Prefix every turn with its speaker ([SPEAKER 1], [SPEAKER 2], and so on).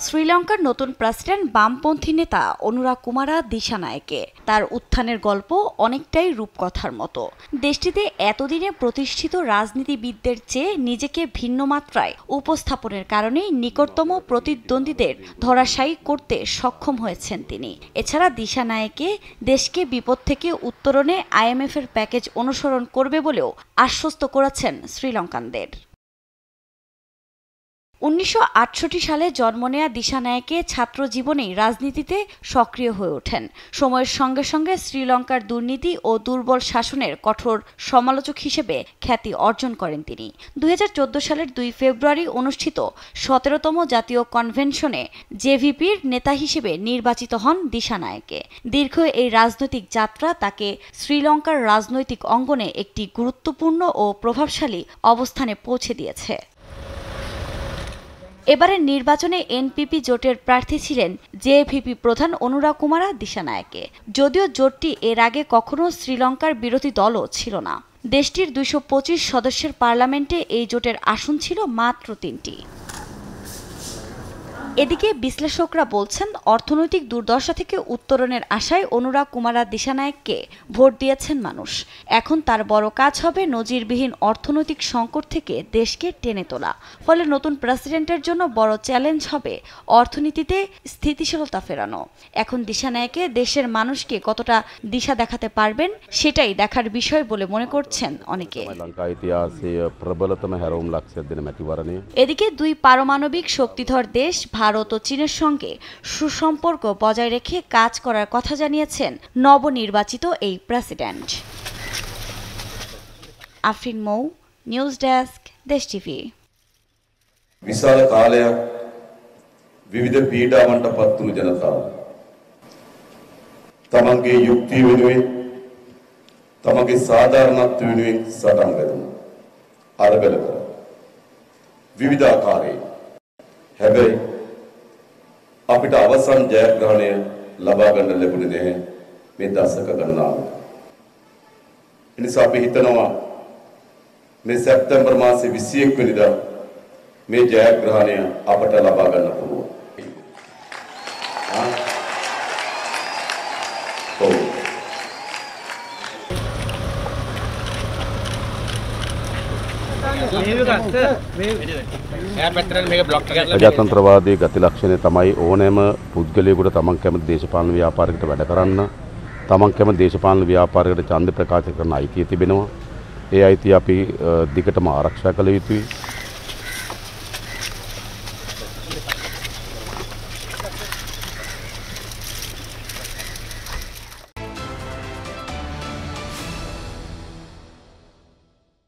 [SPEAKER 1] শ্রীলঙ্কার নতুন প্রেসিডেন্ট বামপন্থী নেতা অনুরা কুমারা দিশানায়েকে তার উত্থানের গল্প অনেকটাই রূপকথার মতো। দেশটিতে এতদিনে প্রতিষ্ঠিত রাজনীতিবিদদের চেয়ে নিজেকে ভিন্ন মাত্রায় উপস্থাপনের কারণেই নিকটতম প্রতিদ্বন্দ্বীদের ধরাশায়ী করতে সক্ষম হয়েছেন তিনি। এছাড়া দিশানায়েকে দেশকে বিপদ থেকে উত্তরণে IMF-এর প্যাকেজ অনুসরণ করবে বলেও আশ্বস্ত করেছেন শ্রীলঙ্কানদের। 1968 সালে জন্ম নেয়া দিশানায়েকে ছাত্র জীবনেই রাজনীতিতে সক্রিয় হয়ে ওঠেন। সময়ের সঙ্গে সঙ্গে শ্রীলঙ্কার দুর্নীতি ও দুর্বল শাসনের কঠোর সমালোচক হিসেবে খ্যাতি অর্জন করেন তিনি। 2014 সালের 2 ফেব্রুয়ারি অনুষ্ঠিত 17তম জাতীয় কনভেনশনে JVP-র নেতা হিসেবে নির্বাচিত হন দিশানায়েকে। দীর্ঘ এই রাজনৈতিক যাত্রা তাকে শ্রীলঙ্কার রাজনৈতিক অঙ্গনে একটি গুরুত্বপূর্ণ ও প্রভাবশালী অবস্থানে পৌঁছে দিয়েছে। এবারের নির্বাচনে NPP জোটের প্রার্থী ছিলেন JVP প্রধান অনুরা কুমারা দিশানায়েকে। যদিও জোটটি এর আগে কখনো শ্রীলঙ্কার বিরোধী দলও ছিল না। দেশটির 225 সদস্যের পার্লামেন্টে এই জোটের আসন ছিল মাত্র 3টি। এদিকে বিশ্লেষকরা বলছেন, অর্থনৈতিক দুর্দশা থেকে উত্তরণের আশায় অনুরা কুমারা দিশানায়েককে ভোট দিয়েছেন মানুষ। এখন তার বড় কাজ হবে নজিরবিহীন অর্থনৈতিক সংকট থেকে দেশকে টেনে তোলা। ফলে নতুন প্রেসিডেন্টের জন্য বড় চ্যালেঞ্জ হবে অর্থনীতিতে স্থিতিশীলতা ফেরানো। এখন দিশানায়েকে দেশের মানুষকে কতটা দিশা দেখাতে পারবেন সেটাই দেখার বিষয় বলে মনে করছেন অনেকে। এদিকে 2 পারমাণবিক শক্তিধর দেশ ভারত ও চীনের সঙ্গে সুসম্পর্ক বজায় রেখে কাজ করার কথা জানিয়েছেন নবনির্বাচিত এই প্রেসিডেন্ট। আফরিন মৌ, নিউজ ডেস্ক, দেশ টিভি।
[SPEAKER 2] විශාල කාලයක් විවිධ පීඩාවන්ට පත් වුණු ජනතාව තමන්ගේ යුක්තිය වෙනුවෙන් තමන්ගේ සාධාරණත්වය වෙනුවෙන් සටන් වැදුණා. අරගල කරා. විවිධ ආකාරයේ. හැබැයි අපිට අවසන් ජයග්‍රහණය ලබා ගන්න ලැබුණේ නැහැ මේ දශක ගණනාව. ඒ නිසා අපි හිතනවා මේ සැප්තැම්බර් මාසේ 21 වෙනිදා මේ ජයග්‍රහණය අපට ලබා ගන්න පුළුවන්.
[SPEAKER 3] ප්‍රජාතන්ත්‍රවාදී ගති ලක්ෂණය තමයි ඕනෑම පුද්ගලයෙකුට තමන් කැමති දේශපාලන ව්‍යාපාරයකට වැඩ කරන්න, තමන් කැමති දේශපාලන ව්‍යාපාරයකට ඡන්ද ප්‍රකාශ කරන අයිතිය තිබෙනවා. ඒ අයිතිය අපි දිගටම ආරක්ෂා කළ යුතුයි.